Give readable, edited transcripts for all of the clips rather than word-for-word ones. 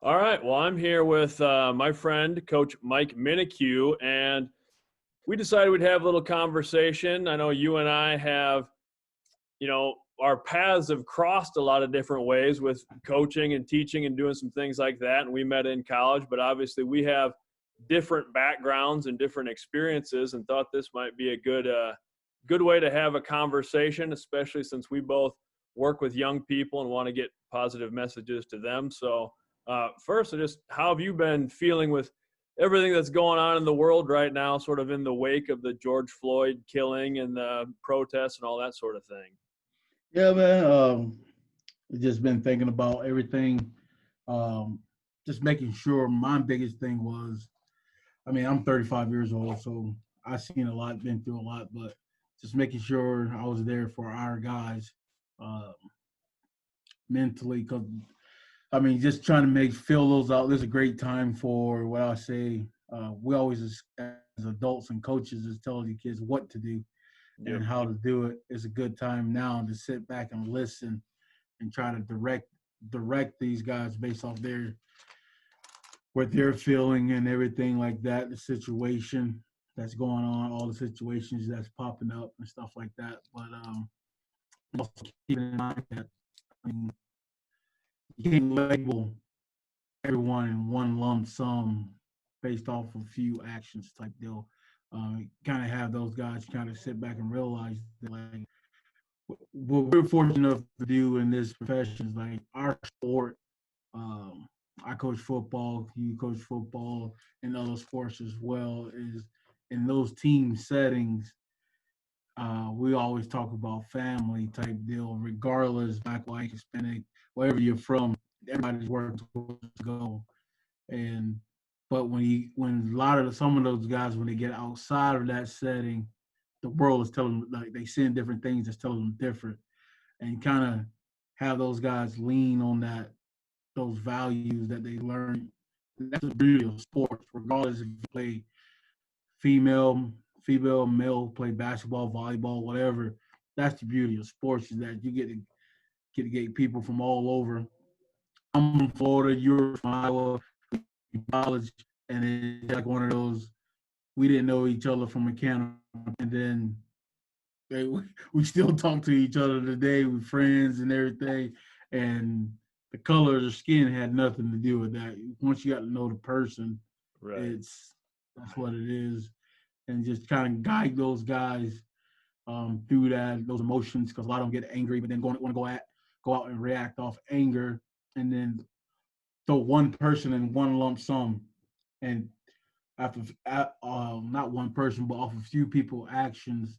All right. Well, I'm here with my friend, Coach Mike Minikwu, and we decided we'd have a little conversation. I know you and I have, our paths have crossed a lot of different ways with coaching and teaching and doing some things like that. And we met in college, but obviously we have different backgrounds and different experiences, and thought this might be a good way to have a conversation, especially since we both work with young people and want to get positive messages to them. So, first, how have you been feeling with everything that's going on in the world right now, sort of in the wake of the George Floyd killing and the protests and all that sort of thing? Yeah, man. Just been thinking about everything. Um, just making sure. My biggest thing was, I'm 35 years old, so I've seen a lot, been through a lot, but just making sure I was there for our guys, uh, mentally. Cause just trying to make fill those out. This is a great time for what I say. We always, as adults and coaches, is telling the kids what to do Yep. and how to do it. It's a good time now to sit back and listen and try to direct these guys based off their what they're feeling and everything like that, the situation that's going on, all the situations that's popping up and stuff like that. But also keep in mind that I mean, you can't label everyone in one lump sum based off of a few actions type deal. Kind of have those guys kind of sit back and realize that, like, what we're fortunate enough to do in this profession is like our sport. Um, I coach football, you coach football, and other sports as well. Is in those team settings, we always talk about family type deal, regardless black, white, Hispanic, wherever you're from. Everybody's working towards a goal, and but when a lot of some of those guys when they get outside of that setting, the world is telling them, like, they seeing different things that's telling them different, and kind of have those guys lean on those values that they learn. That's the beauty of sports, regardless if you play female, male, play basketball, volleyball, whatever. That's the beauty of sports is that you get people from all over. I'm from Florida, you're from Iowa, college, and it's like one of those. We didn't know each other from a can, and then they, we still talk to each other today. We're friends and everything, and the color of the skin had nothing to do with that. Once you got to know the person, Right. it's that's what it is, and just kind of guide those guys through those emotions because a lot of them get angry, but then want to go out and react off anger, and then throw one person in one lump sum, and after not one person, but off a few people actions,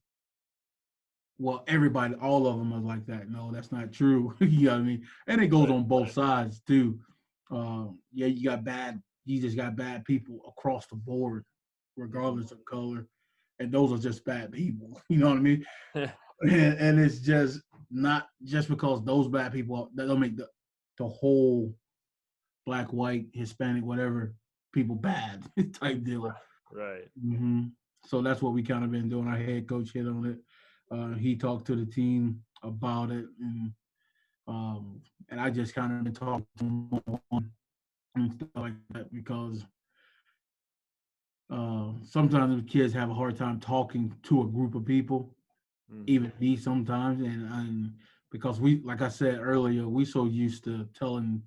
well, everybody, all of them are like that. No, that's not true. You know what I mean? And it goes Right. on both sides too. Yeah, you just got bad people across the board, Mhm. regardless of color. And those are just bad people. You know what I mean? And it's just not just because those bad people that don't make the whole black, white, Hispanic, whatever people bad type deal. Right. hmm So that's what we kind of been doing. Our head coach hit on it. He talked to the team about it, um, and I just kind of been talking to him and stuff like that because sometimes the kids have a hard time talking to a group of people, Hmm. even me sometimes, and because we, like I said earlier, we so used to telling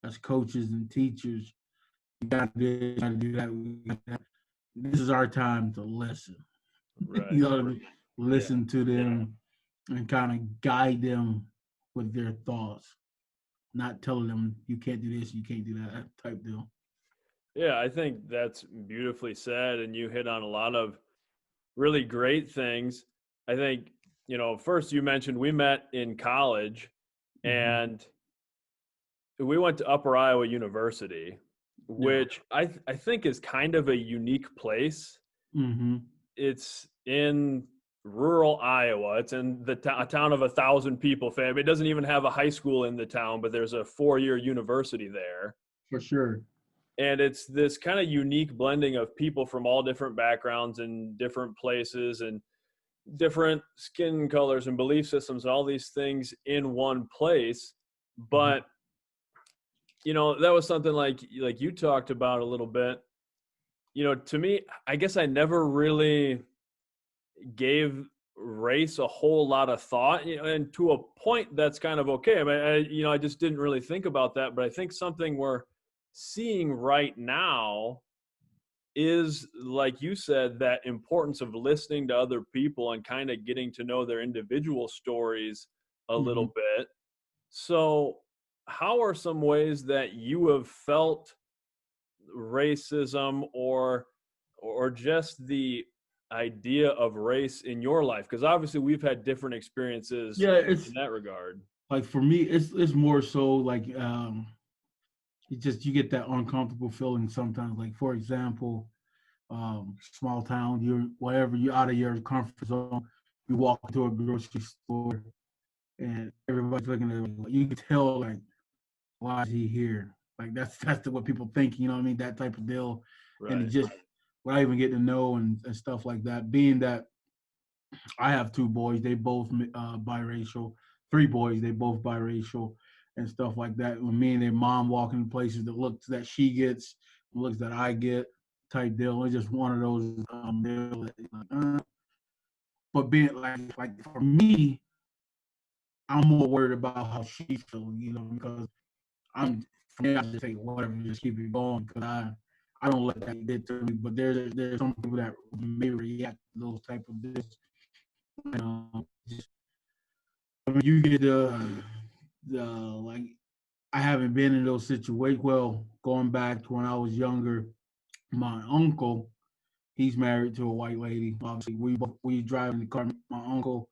as coaches and teachers, you got to do this, you got to do that. This is our time to listen. Right. You know what I mean? Yeah. Listen to them and kind of guide them with their thoughts, not telling them you can't do this, you can't do that type deal. Yeah, I think that's beautifully said, and you hit on a lot of really great things. I think, first you mentioned we met in college, Mm-hmm. and we went to Upper Iowa University, Yeah. which I think is kind of a unique place. Mm-hmm. It's in rural Iowa. It's in a town of 1,000 people. Fam, it doesn't even have a high school in the town, but there's a 4-year university there. For sure. And it's this kind of unique blending of people from all different backgrounds and different places and different skin colors and belief systems and all these things in one place. Mm-hmm. But that was something like you talked about a little bit. To me, I guess I never really gave race a whole lot of thought, and to a point that's kind of okay. I mean, I just didn't really think about that, but I think something we're seeing right now is, like you said, that importance of listening to other people and kind of getting to know their individual stories a Mm-hmm. little bit. So, how are some ways that you have felt racism or just the idea of race in your life? Because obviously we've had different experiences Yeah, in it's that regard. like for me, it's more so like you get that uncomfortable feeling sometimes. Like for example, small town, you're out of your comfort zone. You walk into a grocery store and everybody's looking at you. You can tell like, why is he here? Like that's what people think. You know what I mean? That type of deal, and it Right. just without even getting to know and stuff like that. Being that I have two boys, they both biracial. Three boys, they both biracial and stuff like that. When me and their mom walking in places, the looks that she gets, the looks that I get, type deal. It's just one of those deals. But being like for me, I'm more worried about how she feels, because for me, I just say whatever, just keep it going because I don't let that get to me. But there's some people that may react to those type of deals. Just I mean, you get the like I haven't been in those situations. Well, going back to when I was younger, my uncle, he's married to a white lady. Obviously, we drive in the car. My uncle,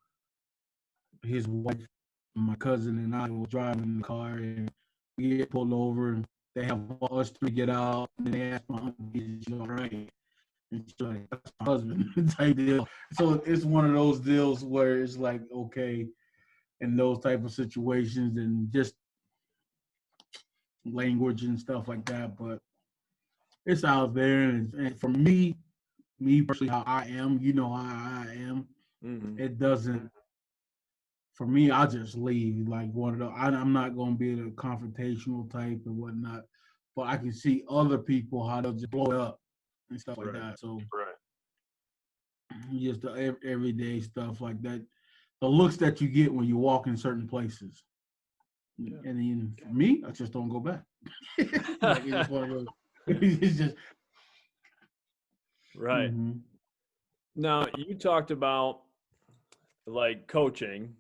his wife, my cousin, and I were driving in the car, and we get pulled over. And they have us three get out, and they ask my uncle, "Is she all right?" And she's like, "That's my husband," type deal. So it's one of those deals where it's like, okay, in those type of situations, and just language and stuff like that. But it's out there, and for me personally, how I am, how I am. Hmm. It doesn't. For me, I just leave like one of the. I'm not going to be the confrontational type and whatnot, but I can see other people how they'll just blow it up and stuff like Right. that. So Right. just the everyday stuff like that, the looks that you get when you walk in certain places, and Yeah. then for me, I just don't go back. Like it's just one of those. It's just. Right. Mm-hmm, Now, you talked about like coaching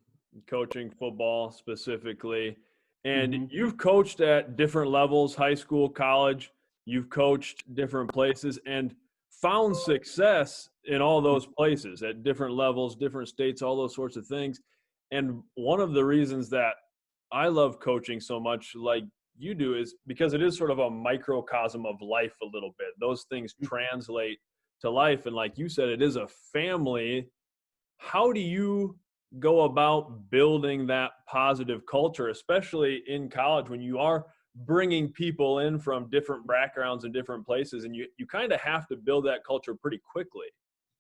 football specifically, and mm-hmm. you've coached at different levels, high school, college. You've coached different places and found success in all those places at different levels, different states, all those sorts of things. And one of the reasons that I love coaching so much, like you do, is because it is sort of a microcosm of life a little bit. Those things translate to life. And like you said, it is a family. How do you go about building that positive culture, especially in college when you are bringing people in from different backgrounds and different places, and you kind of have to build that culture pretty quickly?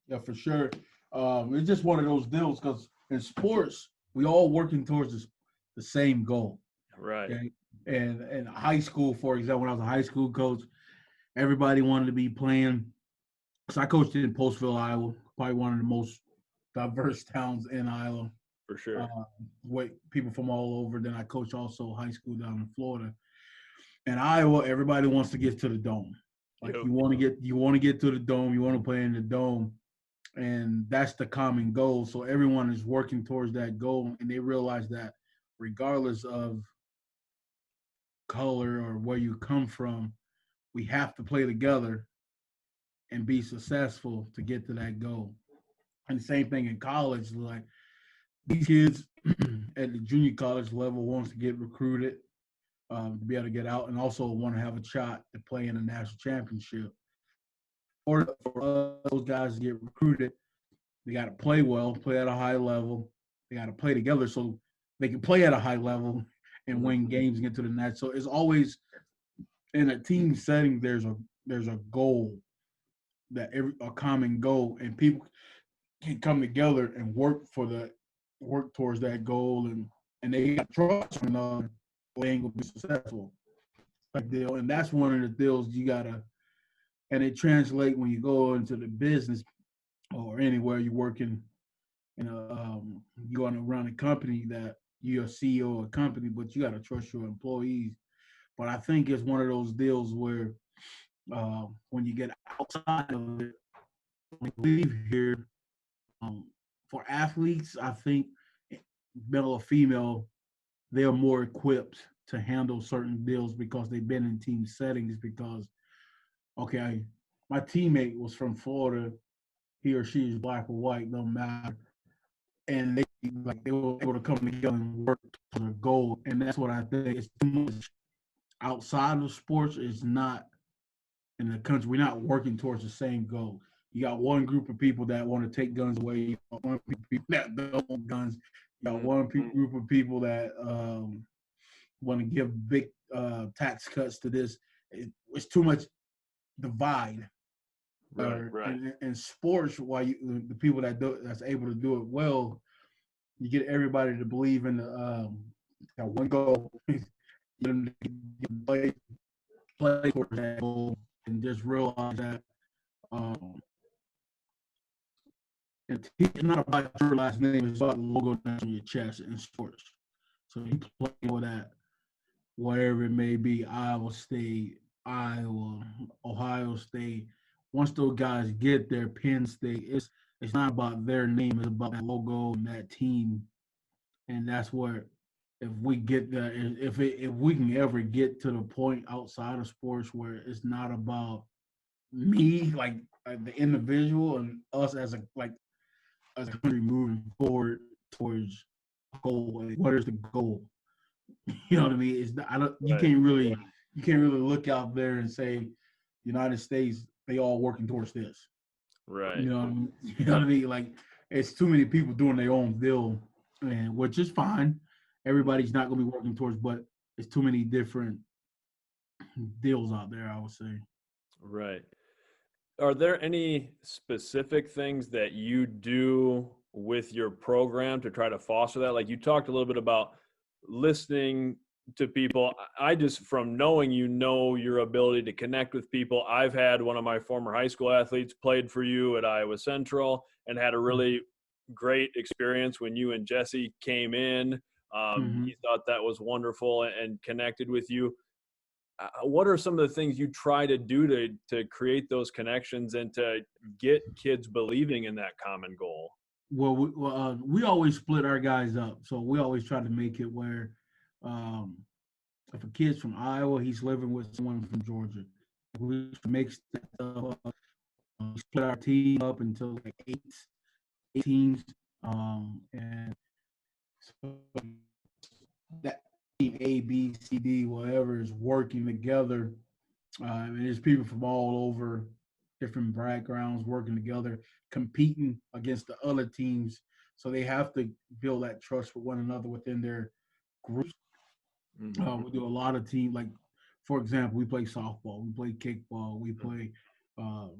Yeah, for sure. It's just one of those deals because in sports, we all working towards the same goal. Right. Okay. And in high school, for example, when I was a high school coach, everybody wanted to be playing. So I coached in Postville, Iowa, probably one of the most diverse towns in Iowa. For sure. With people from all over. Then I coach also high school down in Florida. In Iowa, everybody wants to get to the dome. Like Yep. you want to get to the dome, you want to play in the dome, and that's the common goal. So everyone is working towards that goal, and they realize that regardless of color or where you come from, we have to play together and be successful to get to that goal. And the same thing in college, like these kids at the junior college level wants to get recruited to be able to get out, and also want to have a shot to play in a national championship. Or for those guys to get recruited, they got to play well, play at a high level. They got to play together so they can play at a high level and Mhm. win games and get to the net. So it's always in a team setting. There's a goal that a common goal, and people can come together and work towards that goal, and they got trust one another. They ain't gonna be successful. deal, and that's one of the deals you gotta. And it translate when you go into the business or anywhere you're working. You going to run a company that you're a CEO of a company, but you got to trust your employees. But I think it's one of those deals where when you get outside of it, when you leave here, um, for athletes, I think male or female, they're more equipped to handle certain deals because they've been in team settings. Because okay, my teammate was from Florida, he or she is black or white, no matter, and they were able to come together and work towards a goal, and that's what I think. It's too much outside of sports. It's not in the country. We're not working towards the same goal. You got one group of people that want to take guns away. You got one group of people that don't want guns. You got one group of people that want to give big tax cuts to this. It's too much divide. Right. In sports, why the people that's able to do it well, you get everybody to believe in that one goal. Get them to play towards that goal, and just realize that um, it's not about your last name; it's about the logo that's on your chest in sports. So you play with that, whatever it may be, Iowa State, Iowa, Ohio State. Once those guys get there, Penn State, it's not about their name; it's about that logo and that team. And that's where, if we get that, if we can ever get to the point outside of sports where it's not about me, like the individual, and us as a country moving forward towards goal. Like, what is the goal? You know what I mean? It's I don't. You can't really look out there and say United States, they all working towards this. Right. You know what I mean? You know what I mean? Like, it's too many people doing their own deal, and which is fine. Everybody's not going to be working towards, but it's too many different deals out there, I would say. Right. Are there any specific things that you do with your program to try to foster that? Like you talked a little bit about listening to people. I just, from knowing your ability to connect with people. I've had one of my former high school athletes played for you at Iowa Central and had a really great experience when you and Jesse came in. Mm-hmm. He thought that was wonderful and connected with you. What are some of the things you try to do to create those connections and to get kids believing in that common goal? We always split our guys up, so we always try to make it where um, if a kid's from Iowa, he's living with someone from Georgia. We make stuff up. We split our team up into like eight teams, and so that team A, B, C, D, whatever is working together. And there's people from all over, different backgrounds working together, competing against the other teams. So they have to build that trust with one another within their groups. Mm-hmm. We do a lot of team, like for example, we play softball, we play kickball, we play um,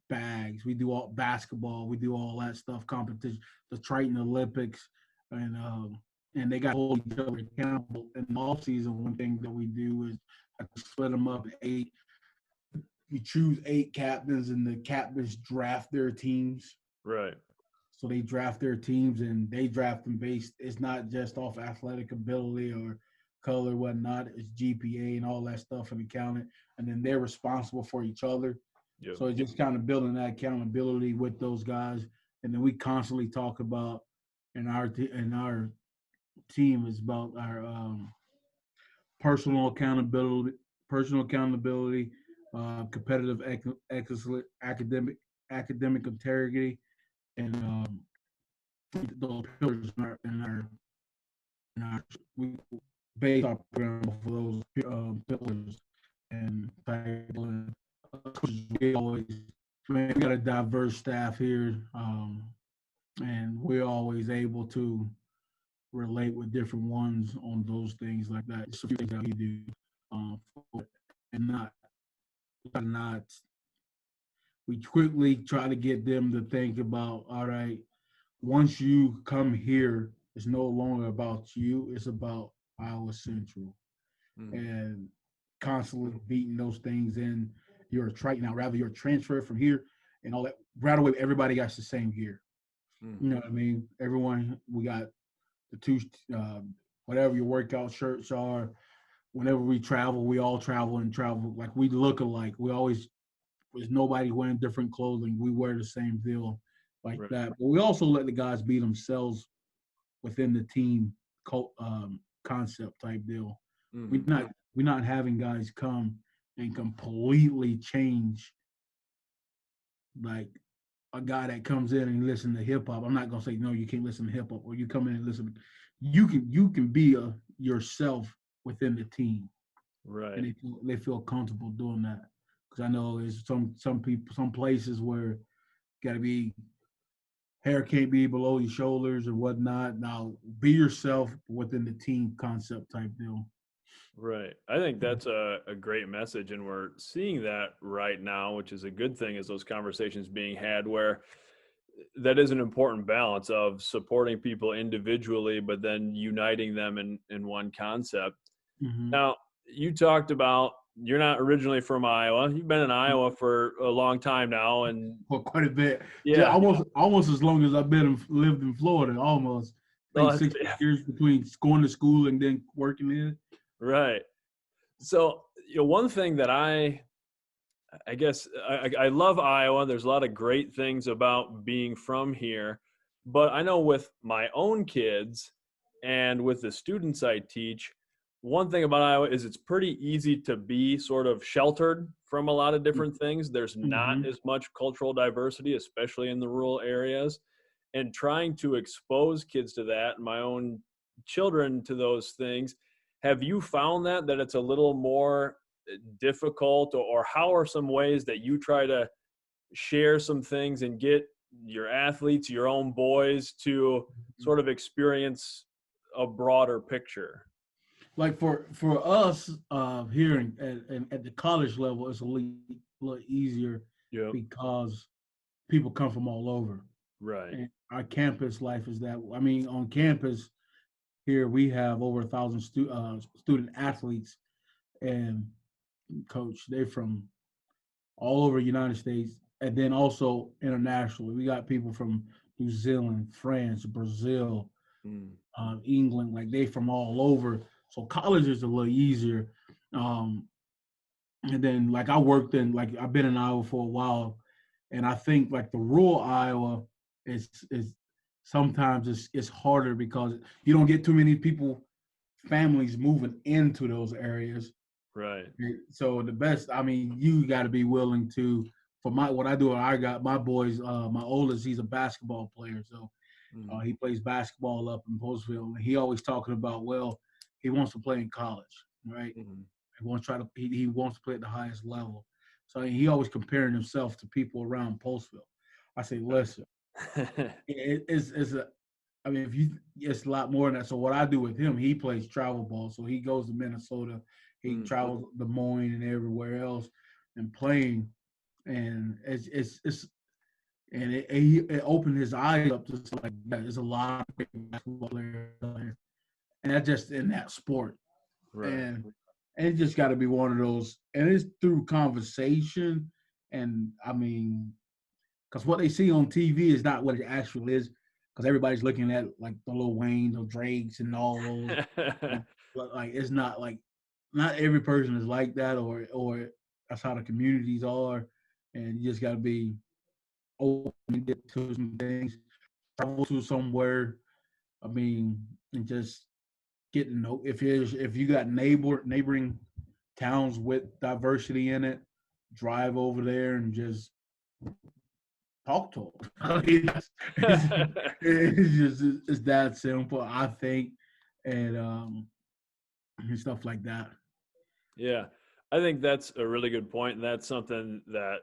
bags, we do all basketball, we do all that stuff, competition, the Triton Olympics, and they got to hold each other accountable. In the off season, one thing that we do is split them up in eight. We choose eight captains, and the captains draft their teams. Right. So they draft their teams, and they draft them based. It's not just off athletic ability or color, whatnot. It's GPA and all that stuff and accounting, and then they're responsible for each other. Yep. So it's just kind of building that accountability with those guys, and then we constantly talk about, and our team is about our personal accountability, personal accountability, competitive excellence, academic integrity, and those pillars in our we base our program for those pillars. And we always, man, we got a diverse staff here, and we're always able to relate with different ones on those things like that. It's a few things that we do, um, and not. We quickly try to get them to think about, all right, once you come here, it's no longer about you, it's about Iowa Central. Mm-hmm. And constantly beating those things in. You're a trite now, rather you're a transfer from here and all that. Right away, everybody got the same gear. You know Mm-hmm. what I mean? Everyone, we got the two, whatever your workout shirts are. Whenever we travel, we all travel and travel. Like we look alike. We always, there's nobody wearing different clothing. We wear the same deal like Right. that. But we also let the guys be themselves within the team concept type deal. We're Mm-hmm. not we're not having guys come and completely change like a guy that comes in and listen to hip hop. I'm not gonna say no, you can't listen to hip hop, or you come in and listen. You can be yourself within the team, and Right. they feel comfortable doing that. Because I know there's some people, some places where got to be hair can't be below your shoulders or whatnot. Now be yourself within the team concept type deal. Right. I think that's a great message. And we're seeing that right now, which is a good thing, is those conversations being had where that is an important balance of supporting people individually, but then uniting them in one concept. Mm-hmm. Now, you talked about you're not originally from Iowa. You've been in Iowa for a long time now. And For quite a bit, just yeah, almost as long as I've lived in Florida. Almost, I well, think 6 years between going to school and then working in. right. So, one thing that I guess I love Iowa. There's a lot of great things about being from here. But I know with my own kids and with the students I teach, one thing about Iowa is it's pretty easy to be sort of sheltered from a lot of different things. There's not Mm-hmm. as much cultural diversity, especially in the rural areas. And trying to expose kids to that, and my own children to those things, have you found that it's a little more difficult, or how are some ways that you try to share some things and get your athletes, your own boys, to sort of experience a broader picture? Like for us here at the college level, it's a little easier Yep. because people come from all over, Right. and our campus life is that. I mean, on campus here we have over 1,000 student athletes, and coach, they're from all over the United States, and then also internationally. We got people from New Zealand, France, Brazil, Mm. England, like they from all over. So college is a little easier. Um, and then like I worked in like I've been in Iowa for a while, and I think like the rural Iowa is sometimes it's harder because you don't get too many people families moving into those areas. Right. So the best, I mean, you got to be willing to. For my what I do, I got my boys. My oldest, he's a basketball player, so Mm. he plays basketball up in Postville, and he always talking about, well, he wants to play in college, right? Mm. He wants to try to he wants to play at the highest level. So he always comparing himself to people around Postville. I say, listen, it's a. I mean, if you, it's a lot more than that. So what I do with him, he plays travel ball. So he goes to Minnesota, he Mm. travels Des Moines and everywhere else, and playing, and it's and it opened his eyes up to like that. There's a lot of great basketball players there, and that's just in that sport. Right. And it just got to be one of those, and it's through conversation, and I mean, because what they see on TV is not what it actually is, because everybody's looking at like the Lil Wayne, the Drakes, and all those, and, but like it's not like not every person is like that, or that's how the communities are, and you just got to be open to some things, travel to somewhere. I mean, and just get to know if you got neighboring towns with diversity in it, drive over there and just talk to them. I mean, it's just it's that simple, I think, and stuff like that. Yeah, I think that's a really good point, and that's something that,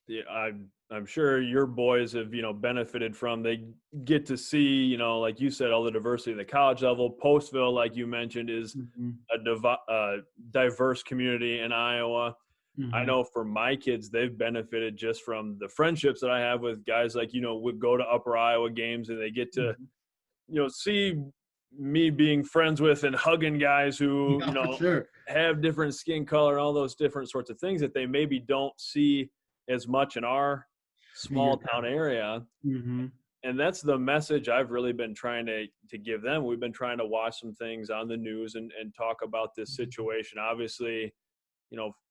yeah, I'm sure your boys have benefited from. They get to see, like you said, all the diversity at the college level. Postville, like you mentioned, is Mm-hmm. a diverse community in Iowa. I Mm-hmm. know for my kids, they've benefited just from the friendships that I have with guys like would go to Upper Iowa games, and they get to Mm-hmm. see me being friends with and hugging guys who, Yeah, for sure. have different skin color, all those different sorts of things that they maybe don't see as much in our In your small town area. mm-hmm. And that's the message I've really been trying to give them. We've been trying to watch some things on the news and talk about this situation. Obviously,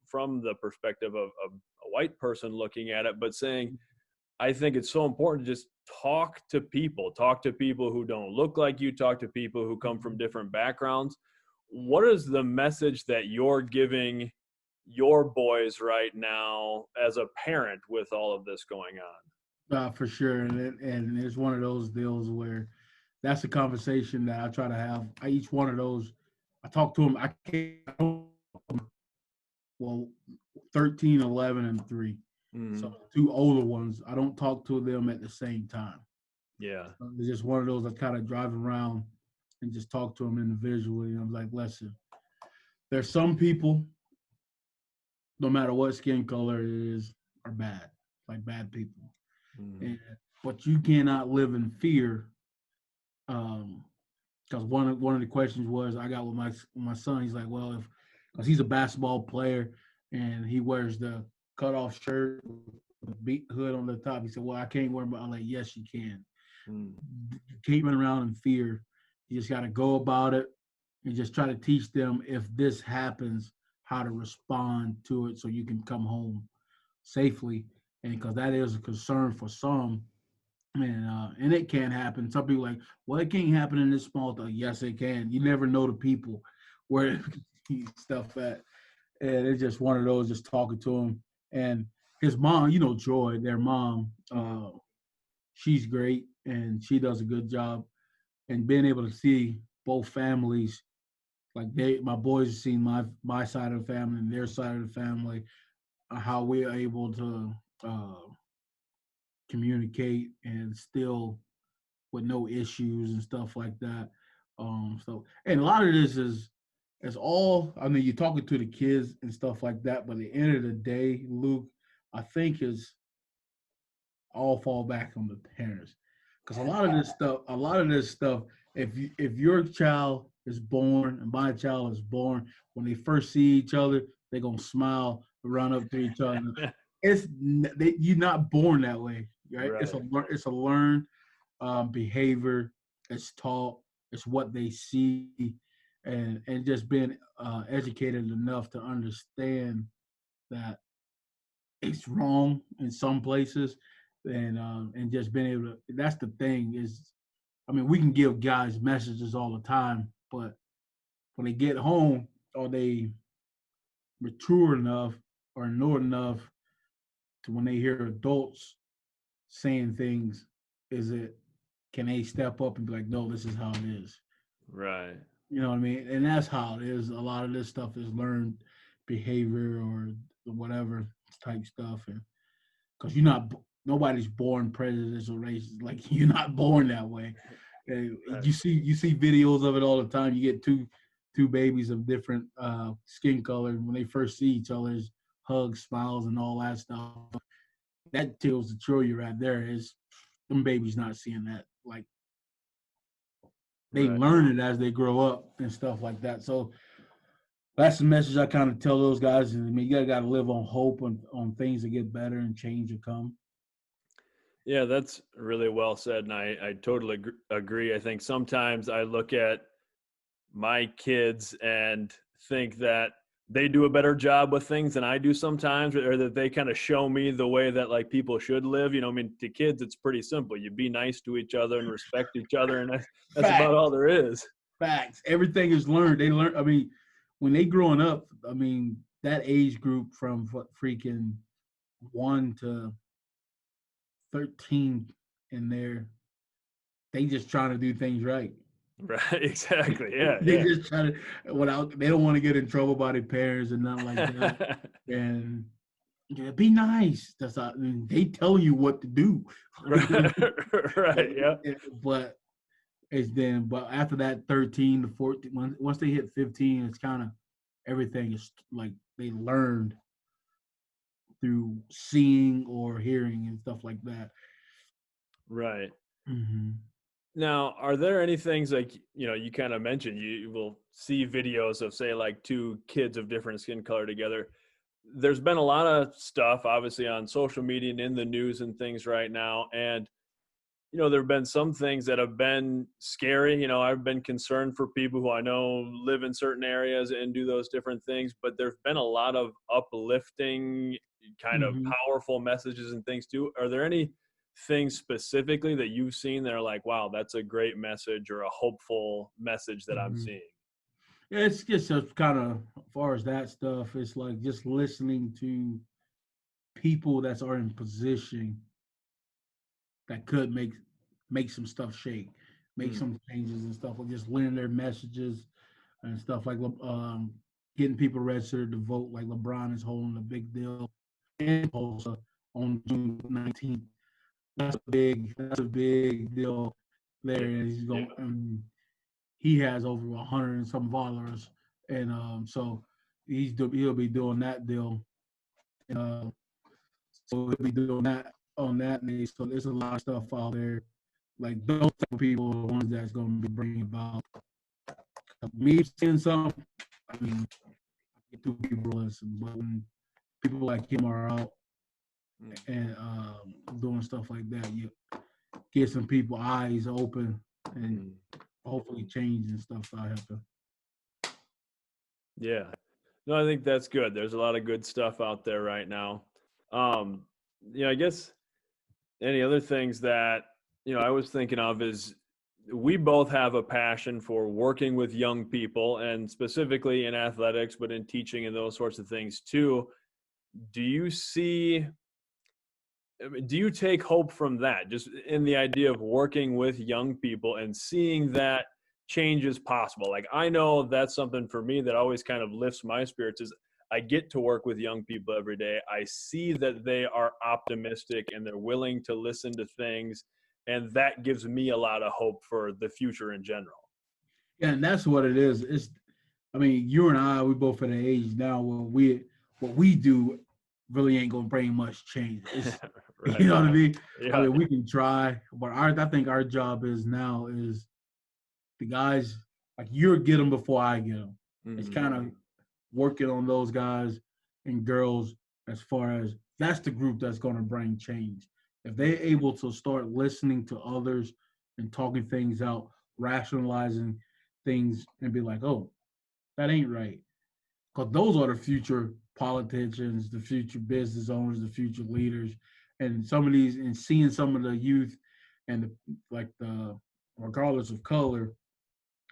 from the perspective of a white person looking at it, but saying, I think it's so important to just talk to people who don't look like you, talk to people who come from different backgrounds. What is the message that you're giving your boys right now as a parent with all of this going on? For sure, and it's one of those deals where that's a conversation that I try to have. Each one of those, I talk to them. I can't. Well, 13, 11, and 3. So Mm, the two older ones, I don't talk to them at the same time. yeah. It's just one of those I kind of drive around and just talk to them individually. And I'm like, listen, there's some people, no matter what skin color it is, are bad, like bad people. Mm, And, but you cannot live in fear. Because one of the questions was I got with my son. He's like, well, if because he's a basketball player and he wears the cutoff shirt, with the beat hood on the top. He said, well, I can't wear. But I'm like, yes, you can. mm, You can't run around in fear. You just got to go about it and just try to teach them if this happens, how to respond to it so you can come home safely. And because that is a concern for some, and it can happen. Some people like, well, it can't happen in this small town. Yes, it can. You never know the people where stuff at, and it's just one of those. Just talking to him and his mom, Joy, their mom, mm. she's great and she does a good job. And being able to see both families, like my boys have seen my side of the family and their side of the family, how we are able to communicate and still with no issues and stuff like that. So and a lot of this is all. I mean, you're talking to the kids and stuff like that, but at the end of the day, Luke, I think is all fall back on the parents because a lot of this stuff, if your child is born and my child is born, when they first see each other, they're gonna smile, run up to each other. You're not born that way, right? Right. It's a learned behavior. It's taught. It's what they see, and just being educated enough to understand that it's wrong in some places, and just being able to. That's the thing is, I mean, we can give guys messages all the time, but when they get home, are they mature enough or know enough to when they hear adults saying things, is it can they step up and be like, no, this is how it is. Right. You know what I mean? And that's how it is. A lot of this stuff is learned behavior or whatever type stuff. And because nobody's born prejudiced or racist. Like you're not born that way. And Right. you see videos of it all the time. You get two babies of different skin colors when they first see each other's hugs, smiles, and all that stuff. That tells the truth right there is them babies not seeing that. Like they Right. learn it as they grow up and stuff like that. So that's the message I kind of tell those guys. I mean, you got to live on hope on things to get better and change to come. Yeah, that's really well said. And I totally agree. I think sometimes I look at my kids and think that they do a better job with things than I do sometimes, or that they kind of show me the way that like people should live. I mean, to kids, it's pretty simple. You be nice to each other and respect each other. And that's about Facts, all there is. facts. Everything is learned. They learn. I mean, when they growing up, I mean, that age group from freaking 1 to 13 in there, they just trying to do things right. Right. Exactly. Yeah. They Yeah. just try to without. They don't want to get in trouble by their parents and nothing like that. And yeah, be nice. That's not. I mean, they tell you what to do. Right. Right. Yeah. But but after that 13 to 14, once they hit 15, it's kind of everything is like they learned through seeing or hearing and stuff like that. Right. Mm-hmm. Now, are there any things like, you kind of mentioned you will see videos of, say, like two kids of different skin color together. There's been a lot of stuff, obviously, on social media and in the news and things right now. And there have been some things that have been scary. I've been concerned for people who I know live in certain areas and do those different things, but there's been a lot of uplifting, kind of Mm-hmm. powerful messages and things too. Are there any things specifically that you've seen that are like, wow, that's a great message or a hopeful message that I'm Mm-hmm. seeing? Yeah, it's just a kind of, as far as that stuff, it's like just listening to people that are in position that could make some stuff shake, make Mm, some changes and stuff, or just learn their messages and stuff like getting people registered to vote. Like LeBron is holding a big deal in Tulsa on June 19th. That's a big deal there, yeah, and he's going. He has over 100 and some followers, and so he'll be doing that deal. So he'll be doing that on that day. So there's a lot of stuff out there. Like those type of people are the ones that's going to be bringing about me seeing some. I mean, two people listen, but when people like him are out mm, and doing stuff like that, you get some people eyes open and mm. hopefully change and stuff start happening. Yeah. No, I think that's good. There's a lot of good stuff out there right now. Um, I guess any other things that I was thinking of is we both have a passion for working with young people, and specifically in athletics, but in teaching and those sorts of things too. Do you see, do you take hope from that, just in the idea of working with young people and seeing that change is possible? Like, I know that's something for me that always kind of lifts my spirits is I get to work with young people every day. I see that they are optimistic and they're willing to listen to things, and that gives me a lot of hope for the future in general. Yeah, and that's what it is. I mean, you and I, we both at an age now where what we do really ain't gonna bring much change. It's you Right. know what I mean. I Yeah. mean, we can try, but I think our job is now is the guys like you're get them before I get them. It's Hmm. kind of working on those guys and girls as far as that's the group that's going to bring change. If they're able to start listening to others and talking things out, rationalizing things, and be like, oh, that ain't right. Because those are the future politicians, the future business owners, the future leaders. And some of these, and seeing some of the youth and regardless of color,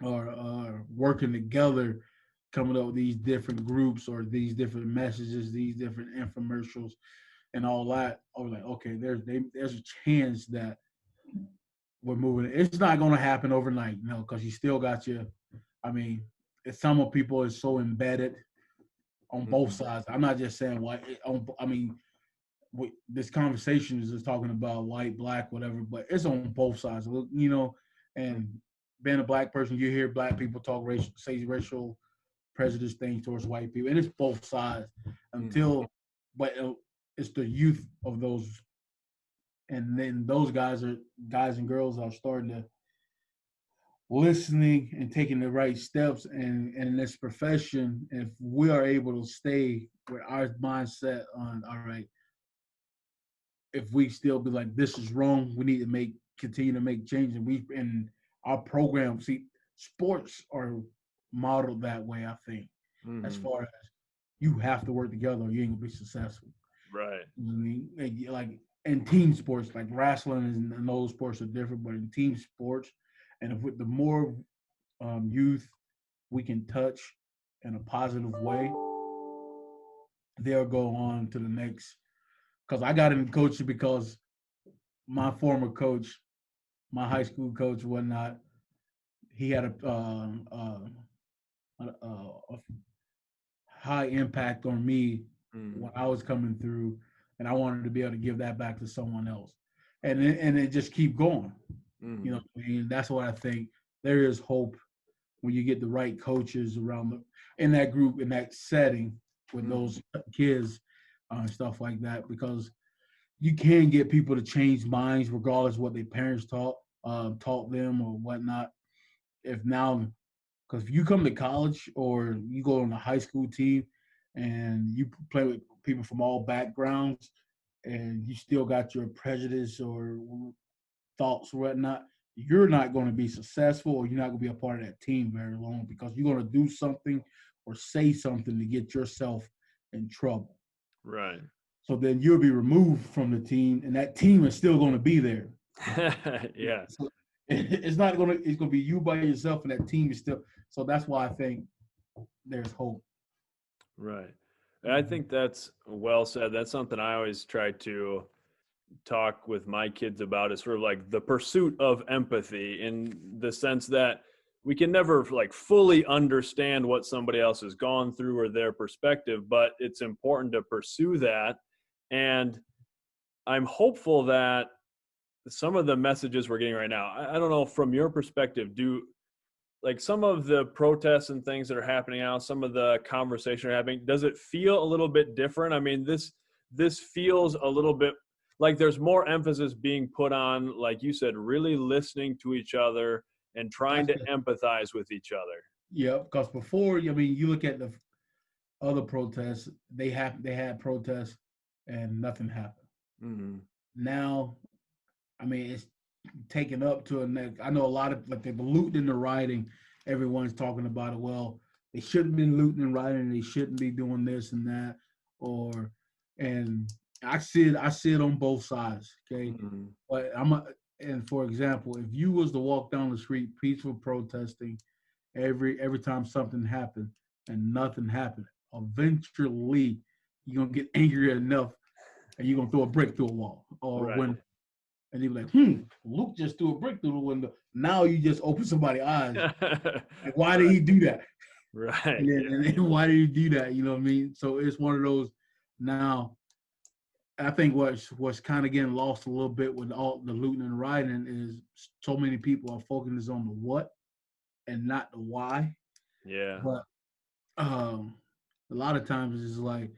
are working together, coming up with these different groups or these different messages, these different infomercials, and all that. I was like, okay, there's a chance that we're moving. It's not going to happen overnight, because you still got your. I mean, some of people is so embedded on both Hmm. sides. I'm not just saying white. I mean, this conversation is just talking about white, black, whatever, but it's on both sides, and being a black person, you hear black people say racial prejudice things towards white people, and it's both sides Hmm. but it's the youth of those, and then those guys and girls are starting to listening and taking the right steps, and in this profession, if we are able to stay with our mindset on, all right, if we still be like this is wrong, we need to continue to make change, and we in our program. See, sports are modeled that way. I think as Hmm. far as you have to work together, or you ain't gonna be successful. Right. You know what I mean? Like in team sports, like wrestling and those sports are different, but in team sports, and if with the more youth we can touch in a positive way, they'll go on to the next. Because I got into coaching because my former coach, my high school coach, whatnot, he had a high impact on me Mm. when I was coming through, and I wanted to be able to give that back to someone else, and it just keep going. You know Mm. what I mean? That's what I think. There is hope when you get the right coaches around in that group, in that setting with Mm. those kids, stuff like that, because you can get people to change minds regardless of what their parents taught. taught them or whatnot. If now, because if you come to college or you go on a high school team and you play with people from all backgrounds and you still got your prejudice or thoughts or whatnot, you're not going to be successful or you're not going to be a part of that team very long because you're going to do something or say something to get yourself in trouble. Right. So then you'll be removed from the team and that team is still going to be there. Yeah. So it's not going to, it's going to be you by yourself and that team is still. So that's why I think there's hope. Right. I think that's well said. That's something I always try to talk with my kids about, is sort of like the pursuit of empathy, in the sense that we can never like fully understand what somebody else has gone through or their perspective, but it's important to pursue that. And I'm hopeful that some of the messages we're getting right now, I don't know, from your perspective, do like some of the protests and things that are happening now, some of the conversation are happening, does it feel a little bit different? I mean, this feels a little bit like there's more emphasis being put on, like you said, really listening to each other and trying That's to the, empathize with each other. yeah, because before, I mean, you look at the other protests, they had protests and nothing happened. Mm-hmm. Now, I mean, it's taken up to a next. I know a lot of like the looting and the rioting. Everyone's talking about it. Well, they shouldn't be looting and rioting. They shouldn't be doing this and that. Or, and I see it on both sides. Okay, Mm-hmm. but and for example, if you was to walk down the street peaceful protesting every time something happened and nothing happened, eventually you're gonna get angry enough and you're gonna throw a brick through a wall. Or Right. when and they be like, Luke just threw a brick through the window. Now you just open somebody's eyes. Like, why did Right. he do that? Right. And then why did he do that? You know what I mean? So it's one of those. Now, I think what's kind of getting lost a little bit with all the looting and rioting is so many people are focusing on the what and not the why. Yeah. But a lot of times it's like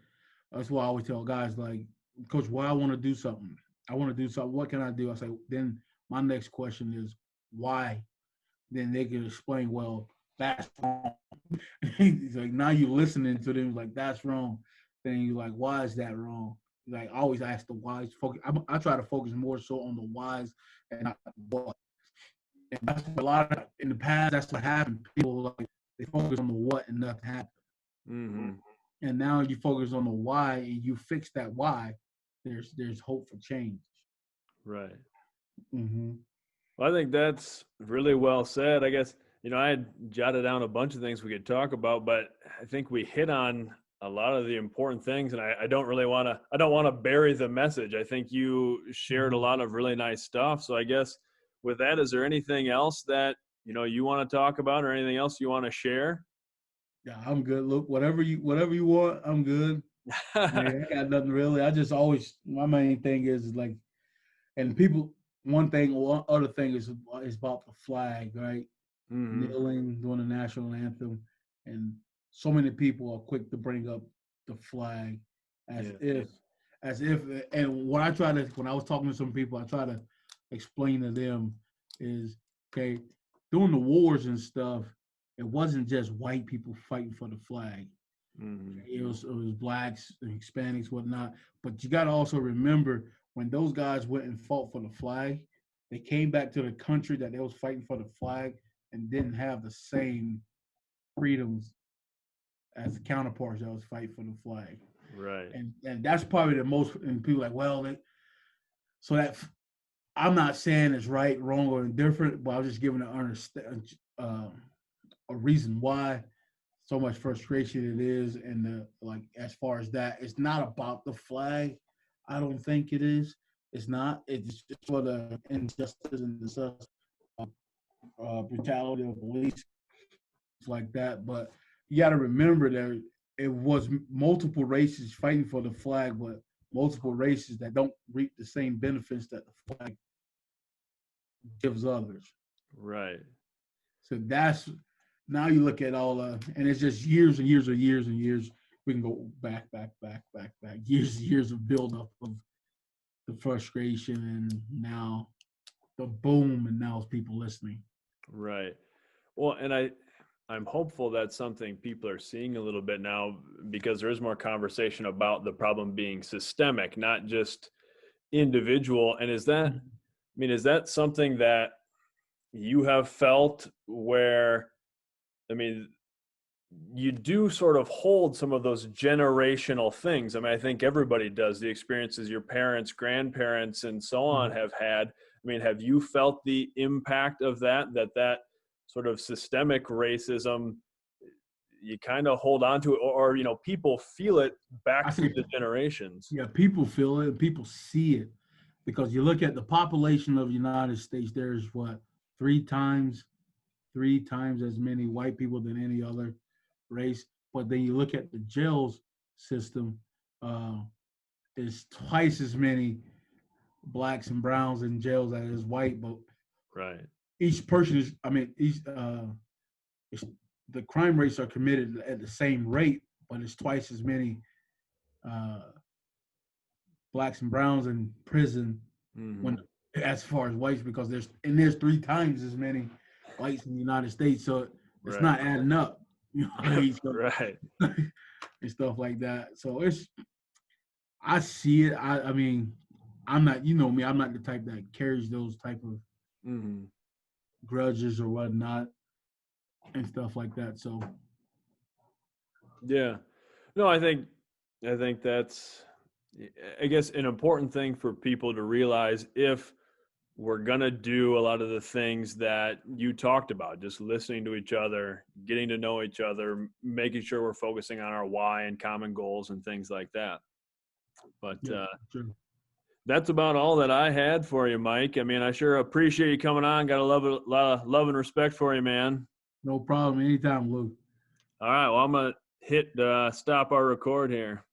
that's why I always tell guys like, Coach, why I want to do something. I want to do something. What can I do? I say, then my next question is why? Then they can explain, well, that's wrong. He's like, now you're listening to them, like, that's wrong. Then you're like, why is that wrong? Like, I always ask the whys. I try to focus more so on the whys and not the what. And that's a lot of, in the past, that's what happened. People, like, they focus on the what and nothing happened. Mm-hmm. And now you focus on the why and you fix that why, there's hope for change. Right. Mm-hmm. Well, I think that's really well said. I guess, I had jotted down a bunch of things we could talk about, but I think we hit on a lot of the important things. And I don't really I don't want to bury the message. I think you shared a Mm-hmm. lot of really nice stuff. So I guess with that, is there anything else that, you want to talk about, or anything else you want to share? Yeah, I'm good. Look, whatever you want, I'm good. I got nothing really. I just always my main thing is like, and people. One other thing is about the flag, right? Hmm. Kneeling, doing the national anthem, and so many people are quick to bring up the flag as Yeah. if, as if. And what I try to, when I was talking to some people, I try to explain to them is, okay, during the wars and stuff, it wasn't just white people fighting for the flag. Hmm. It was blacks, Hispanics, whatnot. But you got to also remember when those guys went and fought for the flag, they came back to the country that they was fighting for the flag and didn't have the same freedoms as the counterparts that was fighting for the flag. Right. And that's probably the most. And people are like, well, so that I'm not saying it's right, wrong, or indifferent, but I was just giving a reason why so much frustration it is, and like as far as that, it's not about the flag. I don't think it is. It's not. It's just for the injustice and the stuff, brutality of police like that. But you got to remember that it was multiple races fighting for the flag, but multiple races that don't reap the same benefits that the flag gives others. Right. So that's now you look at all and it's just years and years and years and years. We can go back, years and years of buildup of the frustration, and now the boom, and now it's people listening. Right. Well, and I'm hopeful that's something people are seeing a little bit now, because there is more conversation about the problem being systemic, not just individual. And is that, I mean, is that something that you have felt where, I mean, you do sort of hold some of those generational things? I mean, I think everybody does. The experiences your parents, grandparents, and so on have had. I mean, have you felt the impact of that sort of systemic racism, you kind of hold on to it, or people feel it I back through think, the generations? yeah, people feel it and people see it because you look at the population of the United States. There's what, three times as many white people than any other race. But then you look at the jails system, uh, it's twice as many blacks and browns in jails as is white. But Right. each person is, I mean, the crime rates are committed at the same rate, but it's twice as many uh, blacks and browns in prison Mm-hmm. when, as far as whites, because there's three times as many whites in the United States, so it's Right. not adding up, you know what I mean? So, Right. and stuff like that. So I see it. I mean, I'm not, you know me, I'm not the type that carries those type of Mm-hmm. grudges or whatnot and stuff like that. So Yeah. No, I think that's, I guess, an important thing for people to realize. If we're going to do a lot of the things that you talked about, just listening to each other, getting to know each other, making sure we're focusing on our why and common goals and things like that. But yeah, sure. that's about all that I had for you, Mike. I mean, I sure appreciate you coming on. Got a lot of love and respect for you, man. No problem. Anytime, Luke. All right. Well, I'm going to hit stop our record here.